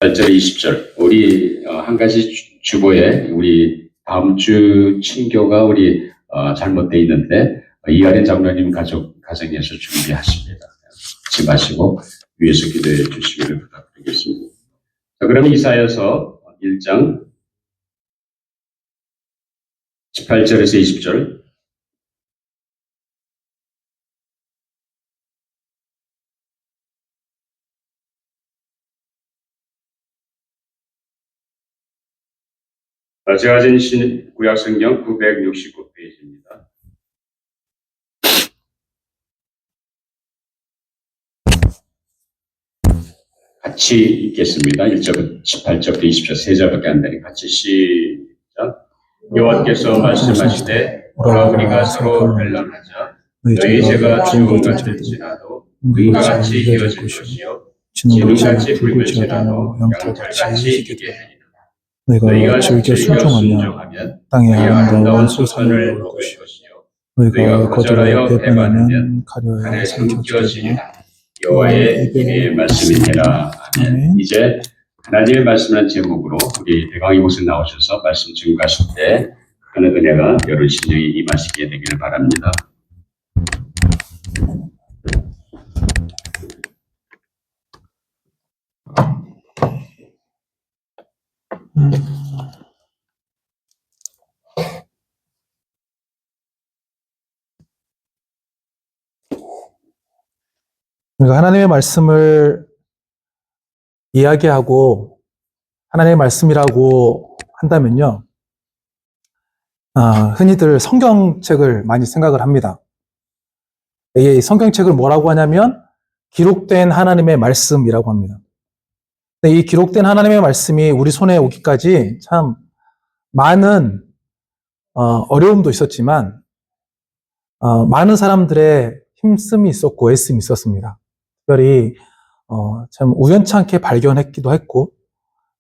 18절, 20절. 우리 한 가지 주보에 우리 다음 주 친교가 우리 잘못되어 있는데 이하린 장로님 가정에서 준비하십니다. 잊지 마시고 위에서 기도해 주시기를 부탁드리겠습니다. 자, 그러면 이사야서 1장 18절에서 20절. 제가 가진 구약성경 969페이지입니다. 같이 읽겠습니다. 1절부터 18절부터 20절 세 절밖에 안 되니 같이 시작. 여호와께서 말씀하시되 오라 우리가 서로 변론하자. 너희 죄가 죽은 같을지라도 은과 같이 이어질 것이요 진흙같이 붉을지라도 양털같이 희게 하리라. 너희가 즐겨 순종하면 땅에 아름다운 수산을 얻을 것이요 너희가 거절하여 배반하면 가려야 삼켜지리라. 여호와의 입의 말씀이니라. 아멘. 이제 하나님의 말씀이라는 제목으로 우리 대강이 목사님 나오셔서 말씀 증거하실 때 하는 은혜가 여러 신령이 임하시게 되기를 바랍니다. 우리가 하나님의 말씀을 이야기하고 하나님의 말씀이라고 한다면요, 흔히들 성경책을 많이 생각을 합니다. 이 성경책을 뭐라고 하냐면 기록된 하나님의 말씀이라고 합니다. 이 기록된 하나님의 말씀이 우리 손에 오기까지 참 많은 어려움도 있었지만 많은 사람들의 힘씀이 있었고 애씀이 있었습니다. 특별히 참 우연찮게 발견했기도 했고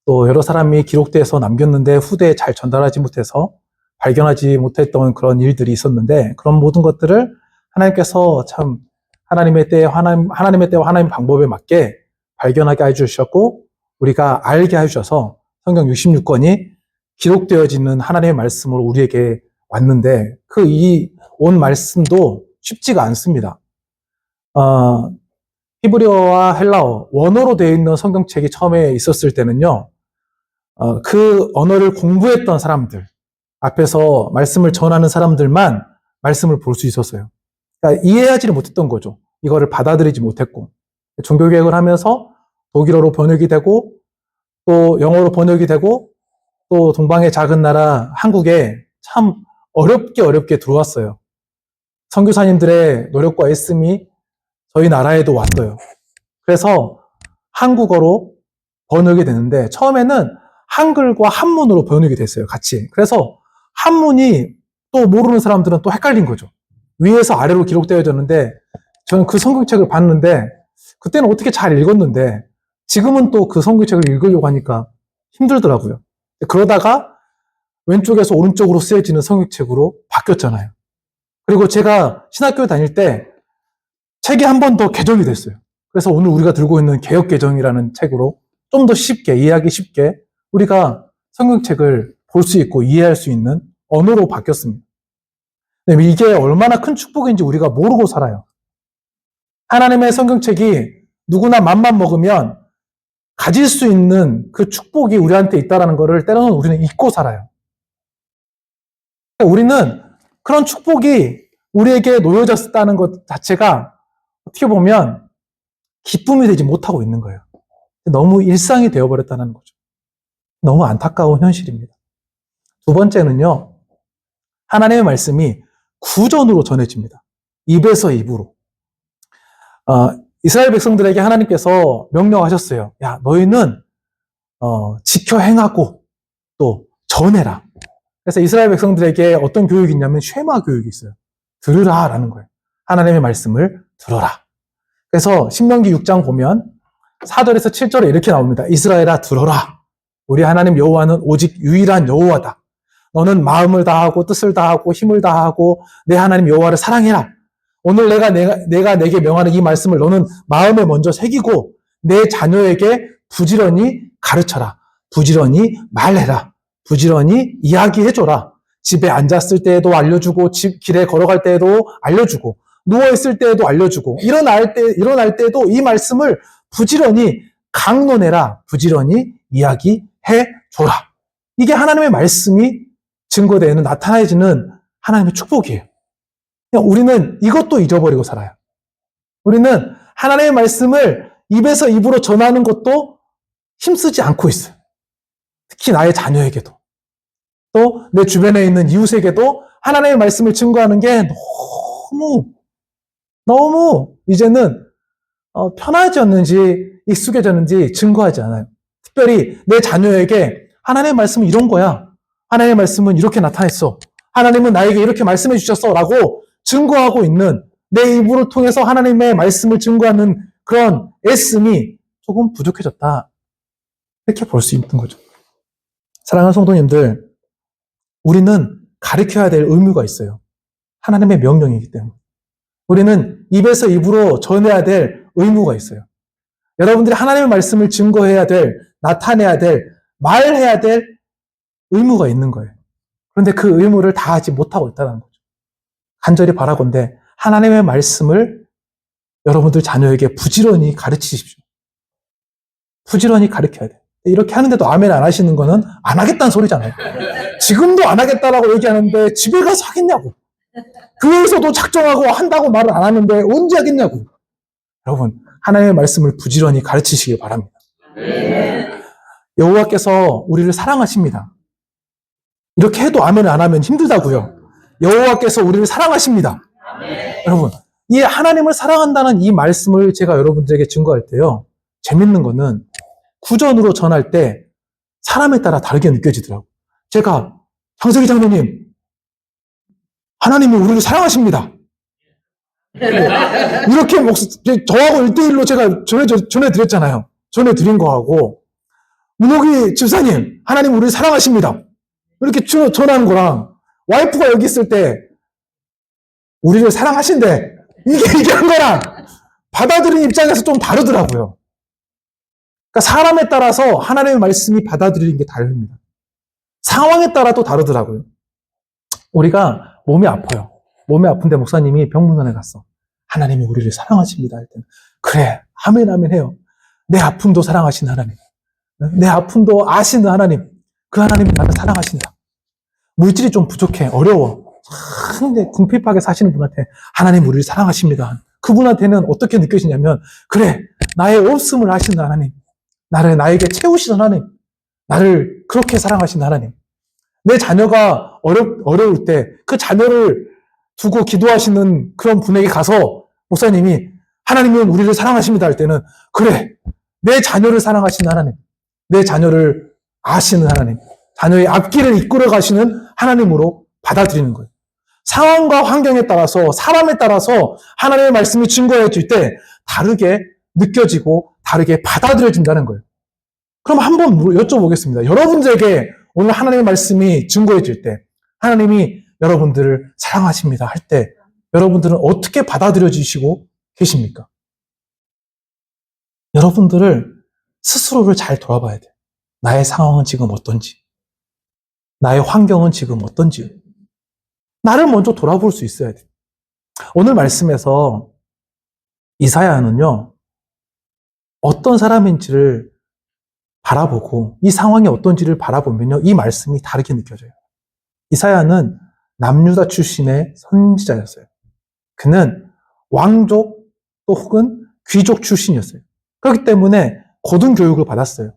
또 여러 사람이 기록돼서 남겼는데 후대에 잘 전달하지 못해서 발견하지 못했던 그런 일들이 있었는데 그런 모든 것들을 하나님께서 참 하나님의 때와 하나님의 방법에 맞게 발견하게 해주셨고 우리가 알게 해주셔서 성경 66권이 기록되어지는 하나님의 말씀으로 우리에게 왔는데 이 온 말씀도 쉽지가 않습니다. 히브리어와 헬라어, 원어로 되어 있는 성경책이 처음에 있었을 때는요, 그 언어를 공부했던 사람들, 앞에서 말씀을 전하는 사람들만 말씀을 볼 수 있었어요. 그러니까 이해하지를 못했던 거죠. 이거를 받아들이지 못했고. 종교개혁을 하면서 독일어로 번역이 되고, 또 영어로 번역이 되고, 또 동방의 작은 나라 한국에 참 어렵게 들어왔어요. 선교사님들의 노력과 애씀이 저희 나라에도 왔어요. 그래서 한국어로 번역이 되는데 처음에는 한글과 한문으로 번역이 됐어요. 같이. 그래서 한문이 또 모르는 사람들은 또 헷갈린 거죠. 위에서 아래로 기록되어졌는데 저는 그 성경책을 봤는데 그때는 어떻게 잘 읽었는데 지금은 또 그 성경책을 읽으려고 하니까 힘들더라고요. 그러다가 왼쪽에서 오른쪽으로 쓰여지는 성경책으로 바뀌었잖아요. 그리고 제가 신학교 다닐 때 책이 한 번 더 개정이 됐어요. 그래서 오늘 우리가 들고 있는 개역개정이라는 책으로 좀 더 쉽게, 이해하기 쉽게 우리가 성경책을 볼 수 있고 이해할 수 있는 언어로 바뀌었습니다. 이게 얼마나 큰 축복인지 우리가 모르고 살아요. 하나님의 성경책이 누구나 맘만 먹으면 가질 수 있는 그 축복이 우리한테 있다는 것을 때로는 우리는 잊고 살아요. 우리는 그런 축복이 우리에게 놓여졌다는 것 자체가 어떻게 보면 기쁨이 되지 못하고 있는 거예요. 너무 일상이 되어버렸다는 거죠. 너무 안타까운 현실입니다. 두 번째는요, 하나님의 말씀이 구전으로 전해집니다. 입에서 입으로. 이스라엘 백성들에게 하나님께서 명령하셨어요. 야, 너희는 지켜 행하고 또 전해라. 그래서 이스라엘 백성들에게 어떤 교육이 있냐면 쉐마 교육이 있어요. 들으라 라는 거예요. 하나님의 말씀을 들어라. 그래서 신명기 6장 보면 4절에서 7절에 이렇게 나옵니다. 이스라엘아 들어라. 우리 하나님 여호와는 오직 유일한 여호와다. 너는 마음을 다하고 뜻을 다하고 힘을 다하고 내 하나님 여호와를 사랑해라. 오늘 내가 내게 명하는 이 말씀을 너는 마음에 먼저 새기고 내 자녀에게 부지런히 가르쳐라. 부지런히 말해라. 부지런히 이야기해줘라. 집에 앉았을 때에도 알려주고, 길에 걸어갈 때에도 알려주고, 누워있을 때에도 알려주고, 일어날 때에도 이 말씀을 부지런히 강론해라. 부지런히 이야기해줘라. 이게 하나님의 말씀이 증거되는, 나타내지는 하나님의 축복이에요. 우리는 이것도 잊어버리고 살아요. 우리는 하나님의 말씀을 입에서 입으로 전하는 것도 힘쓰지 않고 있어요. 특히 나의 자녀에게도, 또 내 주변에 있는 이웃에게도 하나님의 말씀을 증거하는 게 너무 이제는 편하졌는지 익숙해졌는지 증거하지 않아요. 특별히 내 자녀에게 하나님의 말씀은 이런 거야. 하나님의 말씀은 이렇게 나타냈어. 하나님은 나에게 이렇게 말씀해 주셨어. 라고 증거하고 있는, 내 입으로 통해서 하나님의 말씀을 증거하는 그런 애씀이 조금 부족해졌다. 이렇게 볼 수 있는 거죠. 사랑하는 성도님들, 우리는 가르쳐야 될 의무가 있어요. 하나님의 명령이기 때문에. 우리는 입에서 입으로 전해야 될 의무가 있어요. 여러분들이 하나님의 말씀을 증거해야 될, 나타내야 될, 말해야 될 의무가 있는 거예요. 그런데 그 의무를 다하지 못하고 있다는 거죠. 간절히 바라건대 하나님의 말씀을 여러분들 자녀에게 부지런히 가르치십시오. 부지런히 가르쳐야 돼요. 이렇게 하는데도 아멘 안 하시는 거는 안 하겠다는 소리잖아요. 지금도 안 하겠다라고 얘기하는데 집에 가서 하겠냐고. 교회에서도 작정하고 한다고 말을 안 하는데 언제 하겠냐고. 여러분, 하나님의 말씀을 부지런히 가르치시기 바랍니다. 여호와께서 우리를 사랑하십니다. 이렇게 해도 아멘을 안 하면 힘들다고요. 여호와께서 우리를 사랑하십니다. 여러분, 이 하나님을 사랑한다는 이 말씀을 제가 여러분들에게 증거할 때요, 재밌는 거는 구전으로 전할 때 사람에 따라 다르게 느껴지더라고요. 제가 장석희 장로님, 하나님이 우리를 사랑하십니다. 이렇게 저하고 1대1로 제가 전해드렸잖아요. 전해드린 거하고, 문옥이 집사님, 하나님 우리를 사랑하십니다. 이렇게 전하는 거랑, 와이프가 여기 있을 때 우리를 사랑하신대, 이게 얘기한 거랑 받아들이는 입장에서 좀 다르더라고요. 그러니까 사람에 따라서 하나님의 말씀이 받아들이는 게 다릅니다. 상황에 따라 또 다르더라고요. 우리가 몸이 아파요. 몸이 아픈데 목사님이 병문안에 갔어. 하나님이 우리를 사랑하십니다. 할 때는 그래, 아멘 아멘 해요. 내 아픔도 사랑하시는 하나님, 내 아픔도 아시는 하나님, 그 하나님이 나를 사랑하신다. 물질이 좀 부족해, 어려워, 참 궁핍하게 사시는 분한테 하나님 우리를 사랑하십니다. 그분한테는 어떻게 느껴지냐면, 그래, 나의 없음을 아시는 하나님, 나에게 채우시는 하나님, 나를 그렇게 사랑하시는 하나님. 내 자녀가 어려울 때 그 자녀를 두고 기도하시는 그런 분에게 가서 목사님이 하나님은 우리를 사랑하십니다 할 때는, 그래, 내 자녀를 사랑하시는 하나님, 내 자녀를 아시는 하나님, 자녀의 앞길을 이끌어 가시는 하나님으로 받아들이는 거예요. 상황과 환경에 따라서, 사람에 따라서 하나님의 말씀이 증거해질 때 다르게 느껴지고 다르게 받아들여진다는 거예요. 그럼 한번 여쭤보겠습니다. 여러분들에게 오늘 하나님의 말씀이 증거해질 때, 하나님이 여러분들을 사랑하십니다 할 때 여러분들은 어떻게 받아들여지시고 계십니까? 여러분들을 스스로를 잘 돌아봐야 돼요. 나의 상황은 지금 어떤지, 나의 환경은 지금 어떤지, 나를 먼저 돌아볼 수 있어야 돼요. 오늘 말씀에서 이사야는요, 어떤 사람인지를 바라보고 이 상황이 어떤지를 바라보면요, 이 말씀이 다르게 느껴져요. 이사야는 남유다 출신의 선지자였어요. 그는 왕족 또 혹은 귀족 출신이었어요. 그렇기 때문에 고등 교육을 받았어요.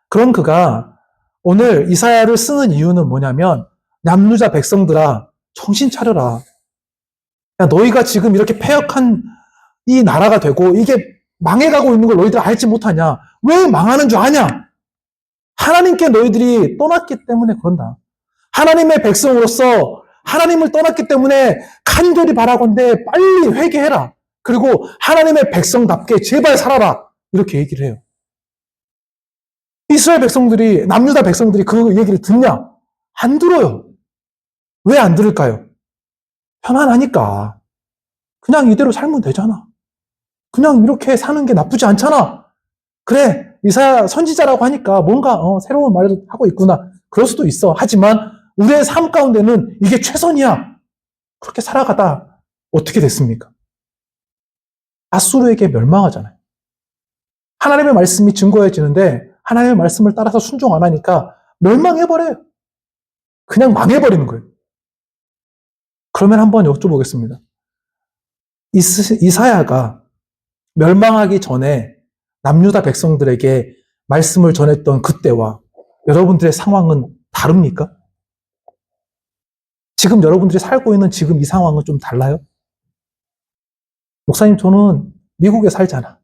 그런 그가 오늘 이사야를 쓰는 이유는 뭐냐면, 남유다 백성들아, 정신 차려라. 야, 너희가 지금 이렇게 패역한 이 나라가 되고 이게 망해가고 있는 걸 너희들 알지 못하냐? 왜 망하는 줄 아냐? 하나님께 너희들이 떠났기 때문에 그런다. 하나님의 백성으로서 하나님을 떠났기 때문에 간절히 바라건대 빨리 회개해라. 그리고 하나님의 백성답게 제발 살아라. 이렇게 얘기를 해요. 이스라엘 백성들이, 남유다 백성들이 그 얘기를 듣냐? 안 들어요. 왜 안 들을까요? 편안하니까. 그냥 이대로 살면 되잖아. 그냥 이렇게 사는 게 나쁘지 않잖아. 그래, 이사야 선지자라고 하니까 뭔가 새로운 말을 하고 있구나. 그럴 수도 있어. 하지만 우리의 삶 가운데는 이게 최선이야. 그렇게 살아가다 어떻게 됐습니까? 아수르에게 멸망하잖아요. 하나님의 말씀이 증거해지는데 하나님의 말씀을 따라서 순종 안 하니까 멸망해버려요. 그냥 망해버리는 거예요. 그러면 한번 여쭤보겠습니다. 이사야가 멸망하기 전에 남유다 백성들에게 말씀을 전했던 그때와 여러분들의 상황은 다릅니까? 지금 여러분들이 살고 있는 지금 이 상황은 좀 달라요? 목사님, 저는 미국에 살잖아.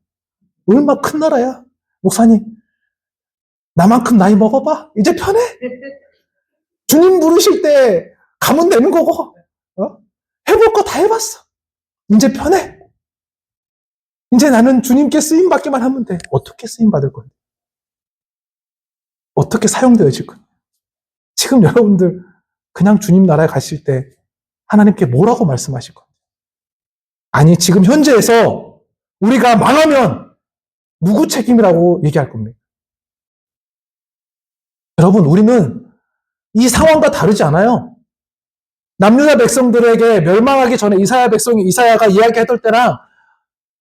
얼마 큰 나라야. 목사님, 나만큼 나이 먹어봐. 이제 편해. 주님 부르실 때 가면 되는 거고. 해볼 거 다 해봤어. 이제 편해. 이제 나는 주님께 쓰임 받기만 하면 돼. 어떻게 쓰임 받을 거야? 어떻게 사용되어질 거야? 지금 여러분들 그냥 주님 나라에 가실 때 하나님께 뭐라고 말씀하실 거야? 아니, 지금 현재에서 우리가 망하면 누구 책임이라고 얘기할 겁니까? 여러분, 우리는 이 상황과 다르지 않아요. 남유다 백성들에게 멸망하기 전에 이사야가 이야기했던 때랑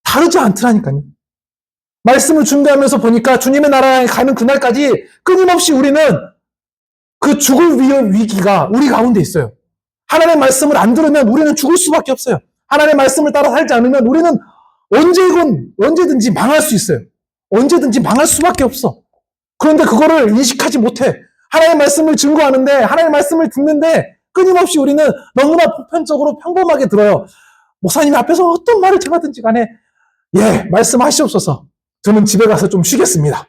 다르지 않더라니까요. 말씀을 준비하면서 보니까 주님의 나라에 가는 그날까지 끊임없이 우리는 그 죽을 위기가 우리 가운데 있어요. 하나님의 말씀을 안 들으면 우리는 죽을 수밖에 없어요. 하나님의 말씀을 따라 살지 않으면 우리는 언제든지 망할 수 있어요. 언제든지 망할 수밖에 없어. 그런데 그거를 인식하지 못해. 하나님의 말씀을 증거하는데, 하나님의 말씀을 듣는데 끊임없이 우리는 너무나 보편적으로 평범하게 들어요. 목사님이 앞에서 어떤 말을 전하든지 간에 예, 말씀하시옵소서. 저는 집에 가서 좀 쉬겠습니다.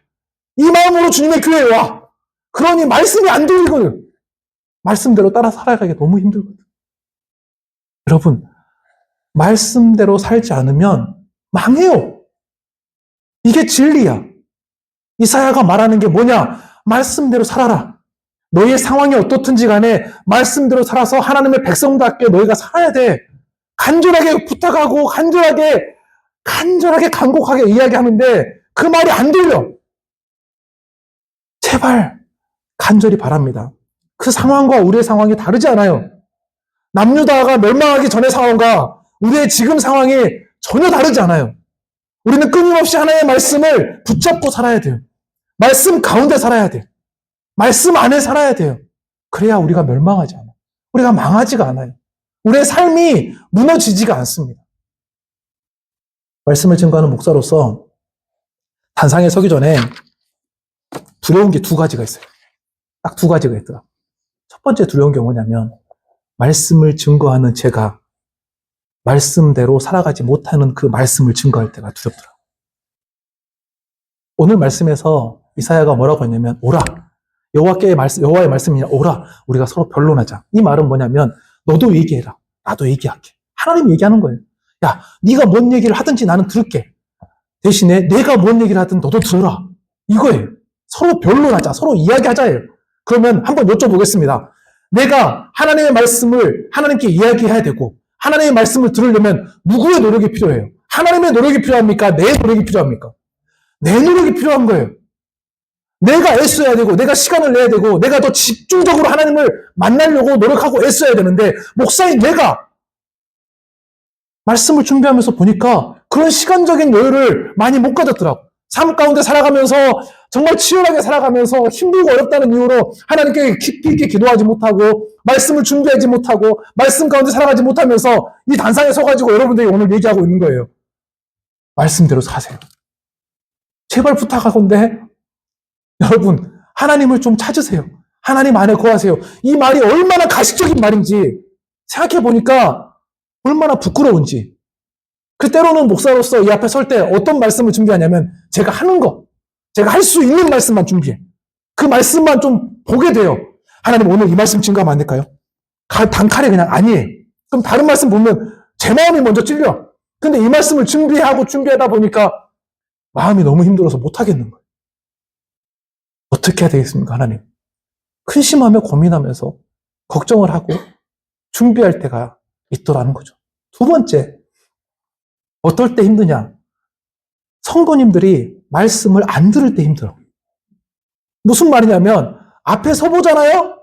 이 마음으로 주님의 교회에 와. 그러니 말씀이 안 들리거든. 말씀대로 따라 살아가기 너무 힘들거든. 여러분, 말씀대로 살지 않으면 망해요. 이게 진리야. 이사야가 말하는 게 뭐냐? 말씀대로 살아라. 너희의 상황이 어떻든지 간에 말씀대로 살아서 하나님의 백성답게 너희가 살아야 돼. 간절하게 부탁하고 간절하게 간곡하게 이야기하는데 그 말이 안 들려. 제발 간절히 바랍니다. 그 상황과 우리의 상황이 다르지 않아요. 남유다가 멸망하기 전의 상황과 우리의 지금 상황이 전혀 다르지 않아요. 우리는 끊임없이 하나님의 말씀을 붙잡고 살아야 돼요. 말씀 가운데 살아야 돼요. 말씀 안에 살아야 돼요. 그래야 우리가 멸망하지 않아요. 우리가 망하지가 않아요. 우리의 삶이 무너지지가 않습니다. 말씀을 증거하는 목사로서 단상에 서기 전에 두려운 게 두 가지가 있어요. 딱 두 가지가 있더라. 첫 번째 두려운 게 뭐냐면 말씀을 증거하는 제가 말씀대로 살아가지 못하는 그 말씀을 증거할 때가 두렵더라. 오늘 말씀에서 이사야가 뭐라고 했냐면 오라. 여호와의 말씀이냐 오라. 우리가 서로 변론하자. 이 말은 뭐냐면 너도 얘기해라. 나도 얘기할게. 하나님이 얘기하는 거예요. 야, 네가 뭔 얘기를 하든지 나는 들을게. 대신에 내가 뭔 얘기를 하든 너도 들어라. 이거예요. 서로 변론하자. 서로 이야기하자예요. 그러면 한번 여쭤보겠습니다. 내가 하나님의 말씀을 하나님께 이야기해야 되고 하나님의 말씀을 들으려면 누구의 노력이 필요해요? 하나님의 노력이 필요합니까? 내 노력이 필요합니까? 내 노력이 필요한 거예요. 내가 애써야 되고 내가 시간을 내야 되고 내가 더 집중적으로 하나님을 만나려고 노력하고 애써야 되는데 목사인 내가 말씀을 준비하면서 보니까 그런 시간적인 여유를 많이 못 가졌더라고. 삶 가운데 살아가면서 정말 치열하게 살아가면서 힘들고 어렵다는 이유로 하나님께 깊이 있게 기도하지 못하고 말씀을 준비하지 못하고 말씀 가운데 살아가지 못하면서 이 단상에 서가지고 여러분들이 오늘 얘기하고 있는 거예요. 말씀대로 사세요. 제발 부탁하건대 여러분 하나님을 좀 찾으세요. 하나님 안에 거하세요. 이 말이 얼마나 가식적인 말인지 생각해 보니까 얼마나 부끄러운지. 그 때로는 목사로서 이 앞에 설 때 어떤 말씀을 준비하냐면 제가 하는 거, 제가 할 수 있는 말씀만 준비해. 그 말씀만 좀 보게 돼요. 하나님 오늘 이 말씀 증거하면 안 될까요? 단칼에 그냥 아니에요. 그럼 다른 말씀 보면 제 마음이 먼저 찔려. 근데 이 말씀을 준비하다 보니까 마음이 너무 힘들어서 못하겠는 거예요. 어떻게 해야 되겠습니까, 하나님? 근심하며 고민하면서 걱정을 하고 준비할 때가 있더라는 거죠. 두 번째, 어떨 때 힘드냐? 성도님들이 말씀을 안 들을 때 힘들어. 무슨 말이냐면 앞에 서보잖아요?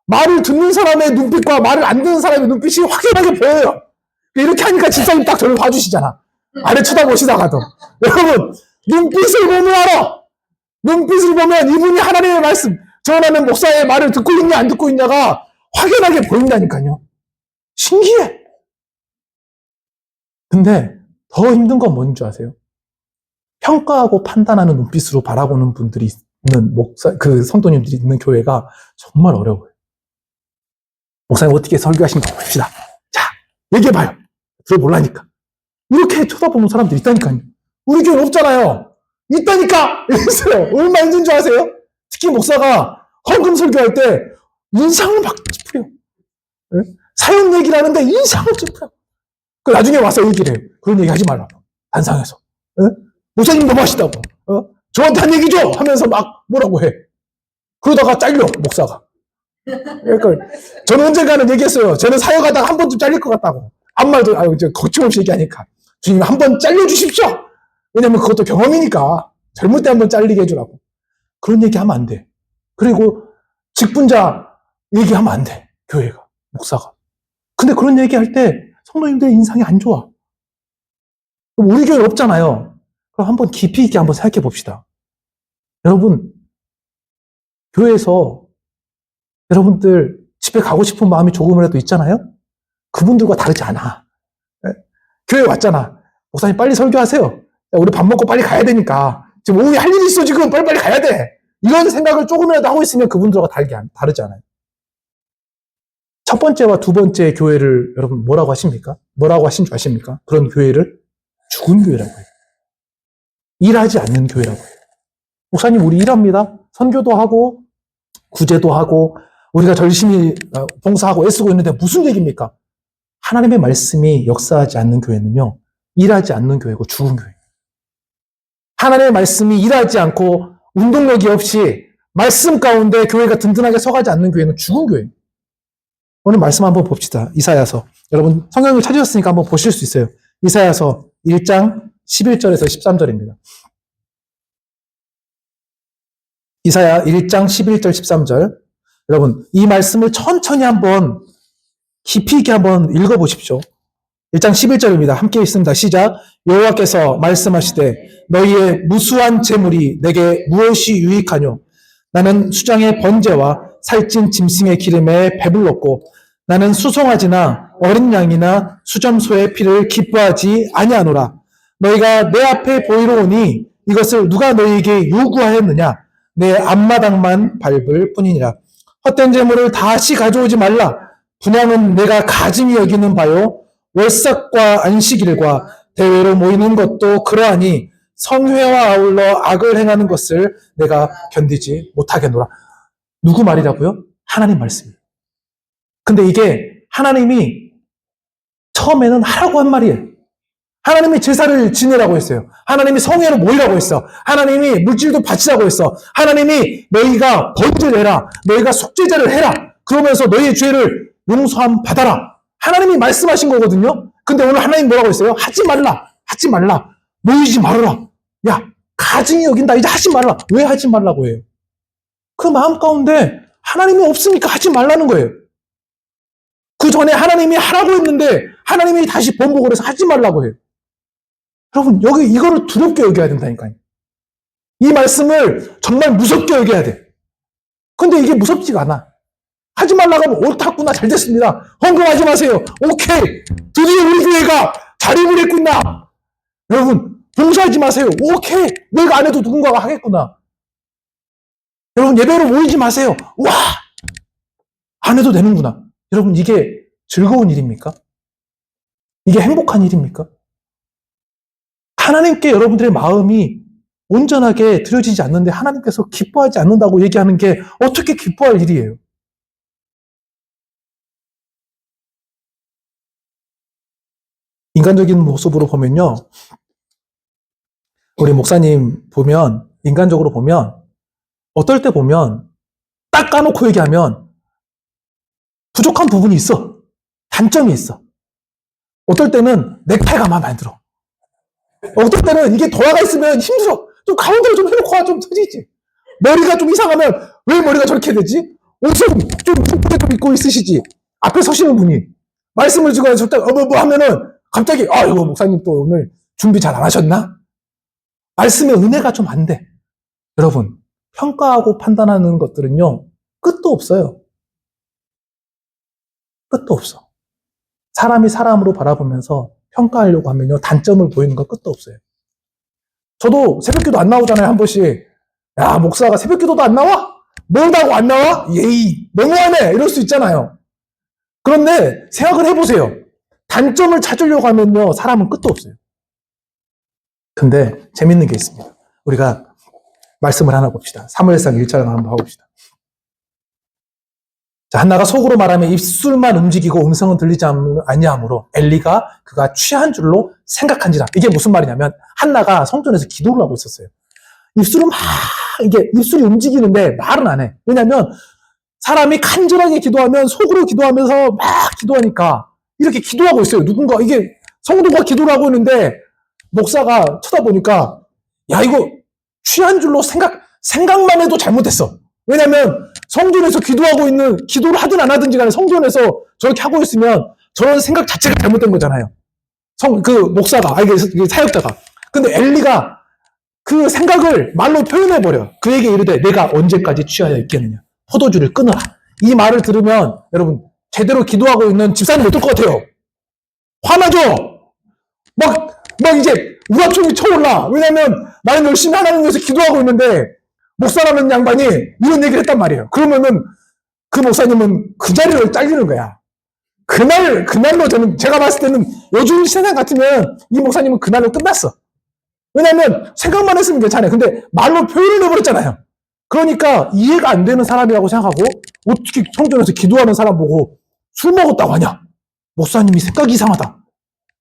말을 듣는 사람의 눈빛과 말을 안 듣는 사람의 눈빛이 확연하게 보여요. 이렇게 하니까 집사님 딱 저를 봐주시잖아. 아래 쳐다보시다가도. 여러분, 눈빛을 보면 알아. 눈빛을 보면 이분이 하나님의 말씀, 전하는 목사의 말을 듣고 있냐 안 듣고 있냐가 확연하게 보인다니까요. 신기해. 근데 더 힘든 건 뭔지 아세요? 평가하고 판단하는 눈빛으로 바라보는 분들이 있는 그 성도님들이 있는 교회가 정말 어려워요. 목사님 어떻게 설교하시는가 봅시다. 자, 얘기해봐요. 들어보려니까. 이렇게 쳐다보는 사람들이 있다니까요. 우리 교회는 없잖아요. 있다니까! 이랬어요. 얼마나 힘든 줄 아세요? 특히 목사가 헌금 설교할 때 인상을 막 찌푸려. 사연 얘기를 하는데 인상을 찌푸려. 그 나중에 와서 얘기를 해요. 그런 얘기 하지 말라고. 단상에서. 목사님 너무 하시다고. 저한테 한 얘기죠? 하면서 막 뭐라고 해. 그러다가 잘려, 목사가. 그러니까 저는 언젠가는 얘기했어요. 저는 사역하다가 한 번쯤 잘릴 것 같다고. 아무 말도 거침없이 얘기하니까. 주님 한 번 잘려주십시오. 왜냐면 그것도 경험이니까. 젊을 때 한 번 잘리게 해주라고. 그런 얘기하면 안 돼. 그리고 직분자 얘기하면 안 돼. 교회가, 목사가. 근데 그런 얘기할 때 성도님들의 인상이 안 좋아. 그럼 우리 교회는 없잖아요. 그럼 한번 깊이 있게 한번 생각해 봅시다. 여러분, 교회에서 여러분들 집에 가고 싶은 마음이 조금이라도 있잖아요? 그분들과 다르지 않아. 교회 왔잖아. 목사님 빨리 설교하세요. 우리 밥 먹고 빨리 가야 되니까. 지금 오후에 할 일이 있어 지금. 빨리 가야 돼. 이런 생각을 조금이라도 하고 있으면 그분들과 다르지 않아요. 첫 번째와 두 번째 교회를 여러분 뭐라고 하십니까? 뭐라고 하신 줄 아십니까? 그런 교회를 죽은 교회라고 해요. 일하지 않는 교회라고 해요. 목사님 우리 일합니다. 선교도 하고 구제도 하고 우리가 열심히 봉사하고 애쓰고 있는데 무슨 얘기입니까? 하나님의 말씀이 역사하지 않는 교회는요. 일하지 않는 교회고 죽은 교회예요. 하나님의 말씀이 일하지 않고 운동력이 없이 말씀 가운데 교회가 든든하게 서가지 않는 교회는 죽은 교회예요. 오늘 말씀 한번 봅시다. 이사야서. 여러분 성경을 찾으셨으니까 한번 보실 수 있어요. 이사야서 1장 11절에서 13절입니다. 이사야 1장 11절 13절. 여러분 이 말씀을 천천히 한번 깊이 있게 한번 읽어보십시오. 1장 11절입니다. 함께 읽습니다. 시작. 여호와께서 말씀하시되 너희의 무수한 재물이 내게 무엇이 유익하뇨? 나는 수장의 번제와 살찐 짐승의 기름에 배불렀고 나는 수송아지나 어린 양이나 수점소의 피를 기뻐하지 아니하노라. 너희가 내 앞에 보이러 오니 이것을 누가 너희에게 요구하였느냐? 내 앞마당만 밟을 뿐이니라. 헛된 재물을 다시 가져오지 말라. 분향은 내가 가증히 여기는 바요. 월삭과 안식일과 대회로 모이는 것도 그러하니 성회와 아울러 악을 행하는 것을 내가 견디지 못하겠노라. 누구 말이라고요? 하나님 말씀이에요. 근데 이게 하나님이 처음에는 하라고 한 말이에요. 하나님이 제사를 지내라고 했어요. 하나님이 성회로 모이라고 했어. 하나님이 물질도 바치라고 했어. 하나님이 너희가 번제를 해라. 너희가 속죄제를 해라. 그러면서 너희의 죄를 용서함 받아라. 하나님이 말씀하신 거거든요. 근데 오늘 하나님 뭐라고 했어요? 하지 말라. 하지 말라. 모이지 말아라. 야, 가증히 여긴다. 이제 하지 말라. 왜 하지 말라고 해요? 그 마음 가운데 하나님이 없으니까 하지 말라는 거예요. 그 전에 하나님이 하라고 했는데 하나님이 다시 번복을 해서 하지 말라고 해요. 여러분, 여기 이거를 두렵게 여겨야 된다니까요. 이 말씀을 정말 무섭게 여겨야 돼. 근데 이게 무섭지가 않아. 하지 말라고 하면 옳았구나, 잘 됐습니다. 헌금하지 마세요. 오케이. 드디어 우리 교회가 자립을 했구나. 여러분, 봉사하지 마세요. 오케이. 내가 안 해도 누군가가 하겠구나. 여러분, 예배로 모이지 마세요. 와! 안 해도 되는구나. 여러분, 이게 즐거운 일입니까? 이게 행복한 일입니까? 하나님께 여러분들의 마음이 온전하게 드려지지 않는데 하나님께서 기뻐하지 않는다고 얘기하는 게 어떻게 기뻐할 일이에요? 인간적인 모습으로 보면요. 우리 목사님 보면, 인간적으로 보면, 어떨 때 보면, 딱 까놓고 얘기하면, 부족한 부분이 있어. 단점이 있어. 어떨 때는 넥타이가 마음에 안 들어. 어떨 때는 이게 돌아가 있으면 힘들어. 좀 가운데로 좀 해놓고 좀 터지지. 머리가 좀 이상하면 왜 머리가 저렇게 되지? 옷을 좀 푹푹 좀 입고 있으시지. 앞에 서시는 분이 말씀을 주고 절대 뭐 하면은 갑자기 이거 목사님 또 오늘 준비 잘 안 하셨나? 말씀의 은혜가 좀 안 돼. 여러분, 평가하고 판단하는 것들은요, 끝도 없어요. 끝도 없어. 사람이 사람으로 바라보면서 평가하려고 하면요, 단점을 보이는 거 끝도 없어요. 저도 새벽기도 안 나오잖아요, 한 번씩. 야, 목사가 새벽기도도 안 나와? 뭐라고 안 나와? 예이, 너무하네! 이럴 수 있잖아요. 그런데 생각을 해보세요. 단점을 찾으려고 하면요, 사람은 끝도 없어요. 근데 재밌는 게 있습니다. 우리가 말씀을 하나 봅시다. 사무엘상 1장을 한번 봐봅시다. 자, 한나가 속으로 말하면 입술만 움직이고 음성은 들리지 아니하므로 엘리가 그가 취한 줄로 생각한지라. 이게 무슨 말이냐면 한나가 성전에서 기도를 하고 있었어요. 입술은 막 이게 입술이 움직이는데 말은 안 해. 왜냐하면 사람이 간절하게 기도하면 속으로 기도하면서 막 기도하니까 이렇게 기도하고 있어요. 누군가 이게 성도가 기도를 하고 있는데 목사가 쳐다보니까 야 이거 취한 줄로 생각만 해도 잘못했어. 왜냐하면 성전에서 기도를 하든 안 하든지 간에 성전에서 저렇게 하고 있으면 저런 생각 자체가 잘못된 거잖아요. 목사가, 사역자가. 근데 엘리가 그 생각을 말로 표현해버려. 그에게 이르되 내가 언제까지 취하여 있겠느냐. 포도주를 끊어라. 이 말을 들으면 여러분 제대로 기도하고 있는 집사님 어떨 것 같아요? 화나죠? 막 이제 우라통이 쳐올라. 왜냐면 나는 열심히 하나님 위해서 기도하고 있는데 목사라는 양반이 이런 얘기를 했단 말이에요. 그러면은 그 목사님은 그 자리를 잘리는 거야. 그날로 제가 봤을 때는 요즘 세상 같으면 이 목사님은 그날로 끝났어. 왜냐면 생각만 했으면 괜찮아요. 근데 말로 표현을 해버렸잖아요. 그러니까 이해가 안 되는 사람이라고 생각하고 어떻게 성전에서 기도하는 사람 보고 술 먹었다고 하냐? 목사님이 생각이 이상하다.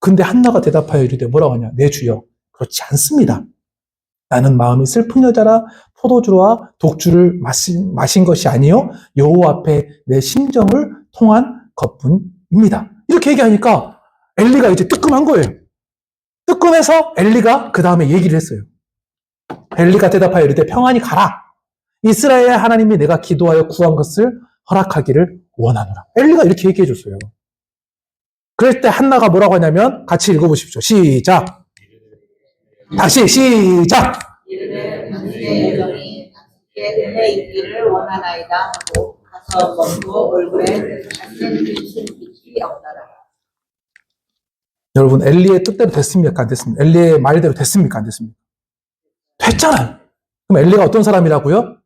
근데 한나가 대답하여 이르되 뭐라고 하냐? 내 주여 그렇지 않습니다. 나는 마음이 슬픈 여자라 포도주와 독주를 마신 것이 아니요 여호와 앞에 내 심정을 통한 것뿐입니다. 이렇게 얘기하니까 엘리가 이제 뜨끔한 거예요. 뜨끔해서 엘리가 그 다음에 얘기를 했어요. 엘리가 대답하여 이르되 평안히 가라. 이스라엘 하나님이 내가 기도하여 구한 것을 허락하기를 원하노라. 엘리가 이렇게 얘기해 줬어요. 그럴 때 한나가 뭐라고 하냐면 같이 읽어보십시오. 시작. 다시 시작. 이르되 당신의 예정이 당신께 은혜 있기를 원하나이다 하고 가서 멈고 얼굴에 당신 비친 빛이 없더라. 여러분 엘리의 뜻대로 됐습니까? 안 됐습니까? 엘리의 말대로 됐습니까? 안 됐습니까? 됐잖아요. 그럼 엘리가 어떤 사람이라고요?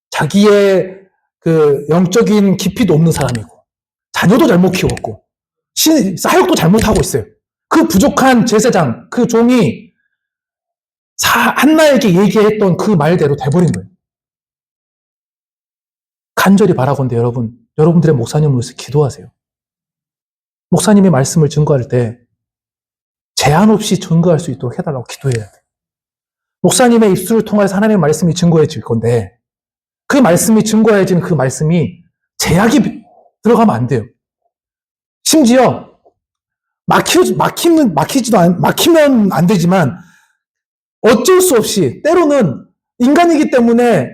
자기의 그 영적인 깊이도 없는 사람이고 자녀도 잘못 키웠고 사역도 잘못하고 있어요. 그 부족한 제사장, 그 종이 한나에게 얘기했던 그 말대로 돼버린 거예요. 간절히 바라건대 여러분들의 목사님을 위해서 기도하세요. 목사님의 말씀을 증거할 때 제한 없이 증거할 수 있도록 해달라고 기도해야 돼요. 목사님의 입술을 통해서 하나님의 말씀이 증거해질 건데 그 말씀이 증거해지는 그 말씀이 제약이 들어가면 안 돼요. 심지어 막히면 안 되지만 어쩔 수 없이 때로는 인간이기 때문에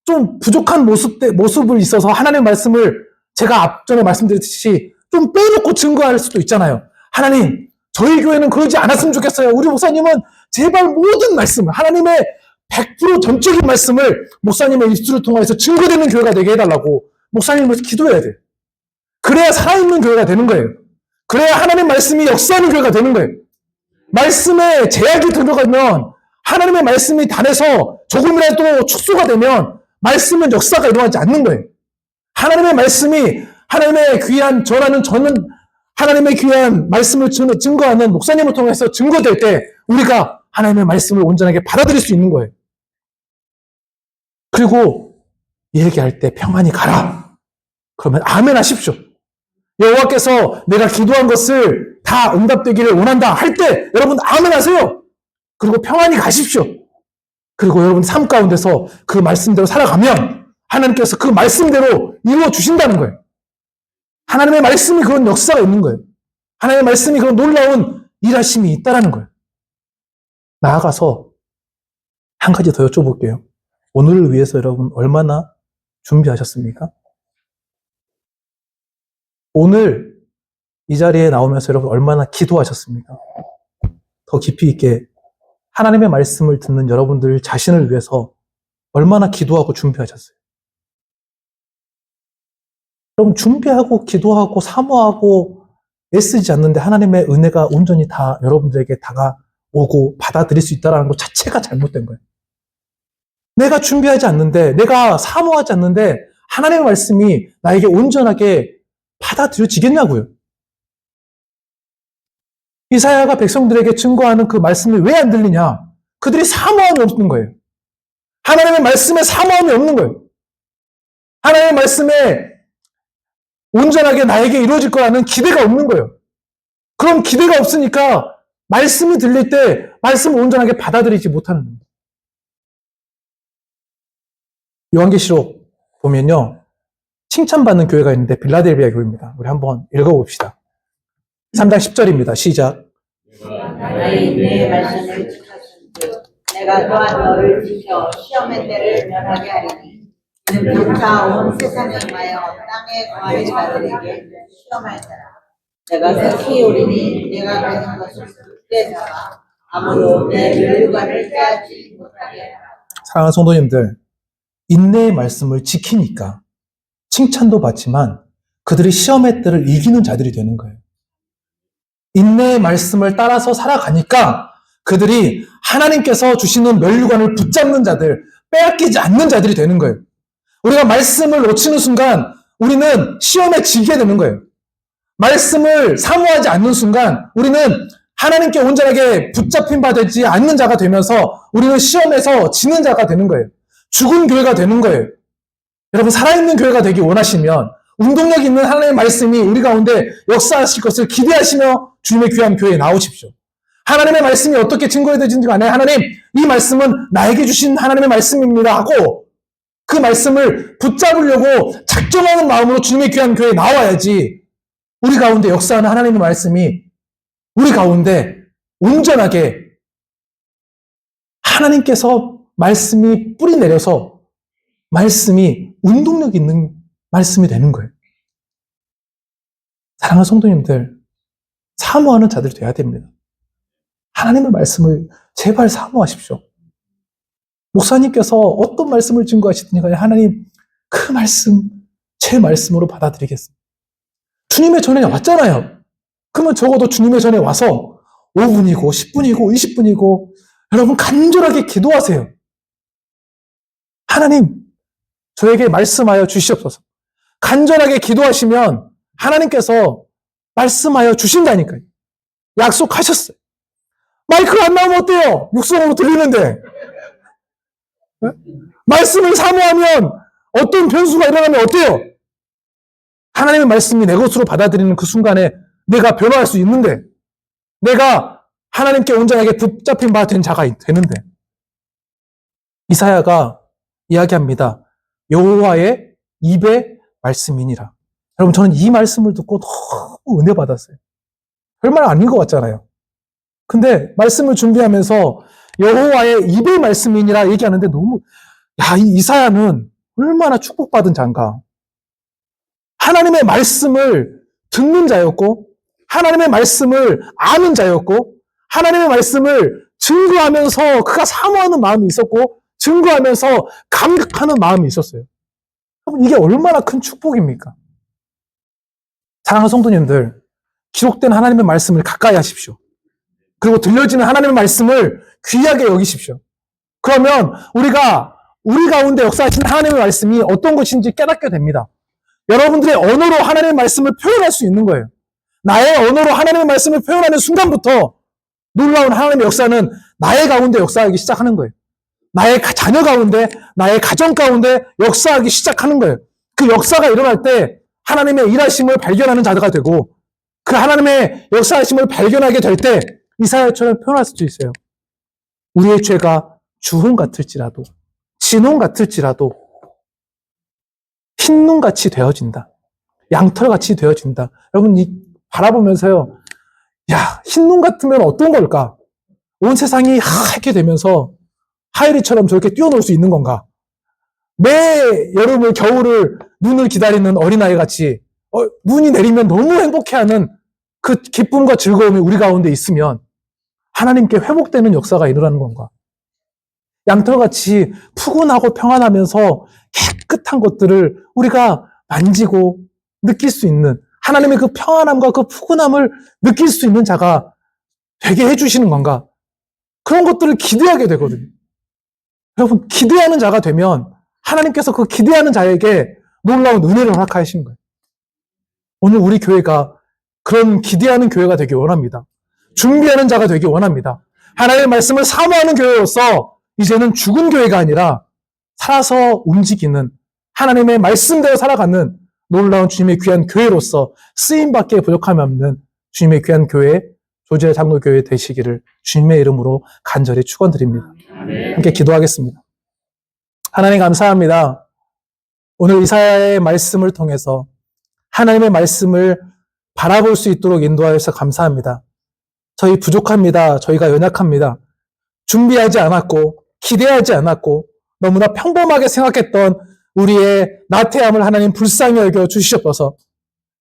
좀 부족한 모습을 있어서 하나님의 말씀을 제가 앞전에 말씀드렸듯이 좀 빼놓고 증거할 수도 있잖아요. 하나님, 저희 교회는 그러지 않았으면 좋겠어요. 우리 목사님은 제발 모든 말씀을 하나님의 100% 전적인 말씀을 목사님의 입술을 통해서 증거되는 교회가 되게 해달라고 목사님을 기도해야 돼요. 그래야 살아있는 교회가 되는 거예요. 그래야 하나님의 말씀이 역사하는 교회가 되는 거예요. 말씀에 제약이 들어가면 하나님의 말씀이 단에서 조금이라도 축소가 되면 말씀은 역사가 일어나지 않는 거예요. 하나님의 말씀이 하나님의 귀한 저는 하나님의 귀한 말씀을 증거하는 목사님을 통해서 증거될 때 우리가 하나님의 말씀을 온전하게 받아들일 수 있는 거예요. 그리고 얘기할 때 평안히 가라. 그러면 아멘 하십시오. 여호와께서 내가 기도한 것을 다 응답되기를 원한다 할 때 여러분 아멘 하세요. 그리고 평안히 가십시오. 그리고 여러분 삶 가운데서 그 말씀대로 살아가면 하나님께서 그 말씀대로 이루어 주신다는 거예요. 하나님의 말씀이 그런 역사가 있는 거예요. 하나님의 말씀이 그런 놀라운 일하심이 있다는 거예요. 나아가서 한 가지 더 여쭤볼게요. 오늘을 위해서 여러분 얼마나 준비하셨습니까? 오늘 이 자리에 나오면서 여러분 얼마나 기도하셨습니까? 더 깊이 있게 하나님의 말씀을 듣는 여러분들 자신을 위해서 얼마나 기도하고 준비하셨어요? 여러분 준비하고 기도하고 사모하고 애쓰지 않는데 하나님의 은혜가 온전히 다 여러분들에게 다가오고 받아들일 수 있다는 것 자체가 잘못된 거예요. 내가 준비하지 않는데, 내가 사모하지 않는데 하나님의 말씀이 나에게 온전하게 받아들여지겠냐고요. 이사야가 백성들에게 증거하는 그 말씀이 왜 안 들리냐? 그들이 사모함이 없는 거예요. 하나님의 말씀에 사모함이 없는 거예요. 하나님의 말씀에 온전하게 나에게 이루어질 거라는 기대가 없는 거예요. 그럼 기대가 없으니까 말씀이 들릴 때 말씀을 온전하게 받아들이지 못하는 거예요. 요한계시록 보면요. 칭찬받는 교회가 있는데 빌라델비아 교회입니다. 우리 한번 읽어봅시다. 3장 10절입니다. 시작. 나의 내 말씀을 지켰은즉 내가 또한 너를 지켜 시험의 때를 면하게 하리니 이는 각자 온 세상에 임하여 땅에 거하는 자들에게 시험할 자라. 내가 속히 오리니 내가 가진 것을 굳게 잡아 아무도 내 멸류관을 빼앗지 못하게 하라. 사랑하는 성도님들, 인내의 말씀을 지키니까 칭찬도 받지만 그들이 시험의 때를 이기는 자들이 되는 거예요. 인내의 말씀을 따라서 살아가니까 그들이 하나님께서 주시는 멸류관을 붙잡는 자들, 빼앗기지 않는 자들이 되는 거예요. 우리가 말씀을 놓치는 순간 우리는 시험에 지게 되는 거예요. 말씀을 사모하지 않는 순간 우리는 하나님께 온전하게 붙잡힌 바 되지 않는 자가 되면서 우리는 시험에서 지는 자가 되는 거예요. 죽은 교회가 되는 거예요. 여러분, 살아있는 교회가 되기 원하시면 운동력 있는 하나님의 말씀이 우리 가운데 역사하실 것을 기대하시며 주님의 귀한 교회에 나오십시오. 하나님의 말씀이 어떻게 증거되든지 간에 하나님, 이 말씀은 나에게 주신 하나님의 말씀입니다 하고 그 말씀을 붙잡으려고 작정하는 마음으로 주님의 귀한 교회에 나와야지 우리 가운데 역사하는 하나님의 말씀이 우리 가운데 온전하게 하나님께서 말씀이 뿌리 내려서 말씀이 운동력 있는 말씀이 되는 거예요. 사랑하는 성도님들, 사모하는 자들이 돼야 됩니다. 하나님의 말씀을 제발 사모하십시오. 목사님께서 어떤 말씀을 증거하시든지 간에 하나님, 그 말씀, 제 말씀으로 받아들이겠습니다. 주님의 전에 왔잖아요. 그러면 적어도 주님의 전에 와서 5분이고 10분이고 20분이고 여러분 간절하게 기도하세요. 하나님, 저에게 말씀하여 주시옵소서. 간절하게 기도하시면 하나님께서 말씀하여 주신다니까요. 약속하셨어요. 마이크가 안 나오면 어때요? 육성으로 들리는데. 네? 말씀을 사모하면 어떤 변수가 일어나면 어때요? 하나님의 말씀이 내 것으로 받아들이는 그 순간에 내가 변화할 수 있는데, 내가 하나님께 온전하게 붙잡힌 바 된 자가 되는데, 이사야가 이야기합니다. 여호와의 입의 말씀이니라. 여러분, 저는 이 말씀을 듣고 너무 은혜 받았어요. 별말 아닌 것 같잖아요. 근데 말씀을 준비하면서 여호와의 입의 말씀이니라 얘기하는데 너무, 이 이사야는 얼마나 축복받은 자인가. 하나님의 말씀을 듣는 자였고, 하나님의 말씀을 아는 자였고, 하나님의 말씀을 증거하면서 그가 사모하는 마음이 있었고, 증거하면서 감격하는 마음이 있었어요. 여러분, 이게 얼마나 큰 축복입니까? 사랑하는 성도님들, 기록된 하나님의 말씀을 가까이 하십시오. 그리고 들려지는 하나님의 말씀을 귀하게 여기십시오. 그러면 우리가 우리 가운데 역사하신 하나님의 말씀이 어떤 것인지 깨닫게 됩니다. 여러분들의 언어로 하나님의 말씀을 표현할 수 있는 거예요. 나의 언어로 하나님의 말씀을 표현하는 순간부터 놀라운 하나님의 역사는 나의 가운데 역사하기 시작하는 거예요. 나의 자녀 가운데, 나의 가정 가운데 역사하기 시작하는 거예요. 그 역사가 일어날 때 하나님의 일하심을 발견하는 자가 되고, 그 하나님의 역사하심을 발견하게 될 때 이사야처럼 표현할 수도 있어요. 우리의 죄가 주홍 같을지라도, 진홍 같을지라도 흰눈같이 되어진다. 양털같이 되어진다. 여러분, 바라보면서요, 흰눈 같으면 어떤 걸까? 온 세상이 하얗게 되면서 하이리처럼 저렇게 뛰어놀 수 있는 건가? 매 여름을, 겨울을, 눈을 기다리는 어린아이 같이 눈이 내리면 너무 행복해하는 그 기쁨과 즐거움이 우리 가운데 있으면 하나님께 회복되는 역사가 일어나는 건가? 양털같이 푸근하고 평안하면서 깨끗한 것들을 우리가 만지고 느낄 수 있는, 하나님의 그 평안함과 그 푸근함을 느낄 수 있는 자가 되게 해주시는 건가? 그런 것들을 기대하게 되거든요. 여러분, 기대하는 자가 되면 하나님께서 그 기대하는 자에게 놀라운 은혜를 허락하시는 거예요. 오늘 우리 교회가 그런 기대하는 교회가 되기 원합니다. 준비하는 자가 되기 원합니다. 하나님의 말씀을 사모하는 교회로서 이제는 죽은 교회가 아니라 살아서 움직이는, 하나님의 말씀대로 살아가는 놀라운 주님의 귀한 교회로서 쓰임받기에 부족함이 없는 주님의 귀한 교회, 조지아 장로교회 되시기를 주님의 이름으로 간절히 축원드립니다. 함께 기도하겠습니다. 하나님 감사합니다. 오늘 이사야의 말씀을 통해서 하나님의 말씀을 바라볼 수 있도록 인도하여서 감사합니다. 저희 부족합니다. 저희가 연약합니다. 준비하지 않았고 기대하지 않았고 너무나 평범하게 생각했던 우리의 나태함을 하나님 불쌍히 여겨 주시옵소서.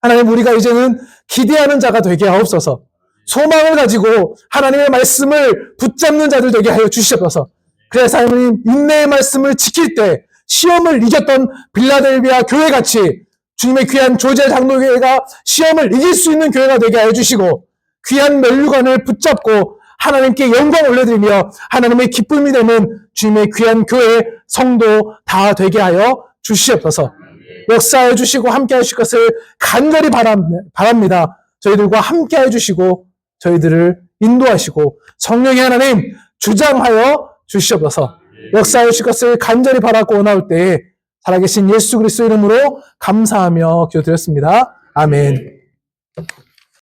하나님, 우리가 이제는 기대하는 자가 되게 하옵소서. 소망을 가지고 하나님의 말씀을 붙잡는 자들 되게 하여 주시옵소서. 그래서 하나님, 인내의 말씀을 지킬 때 시험을 이겼던 빌라델비아 교회같이 주님의 귀한 조지아 장로교회가 시험을 이길 수 있는 교회가 되게 하여 주시고, 귀한 멸류관을 붙잡고 하나님께 영광 올려드리며 하나님의 기쁨이 되는 주님의 귀한 교회 성도 다 되게 하여 주시옵소서. 역사해 주시고 함께 하실 것을 간절히 바랍니다. 저희들과 함께 해주시고 저희들을 인도하시고 성령의 하나님 주장하여 주시옵소서. 역사해 주실 것을 간절히 바라고 원하올 때에 살아계신 예수 그리스도 이름으로 감사하며 기도드렸습니다. 아멘.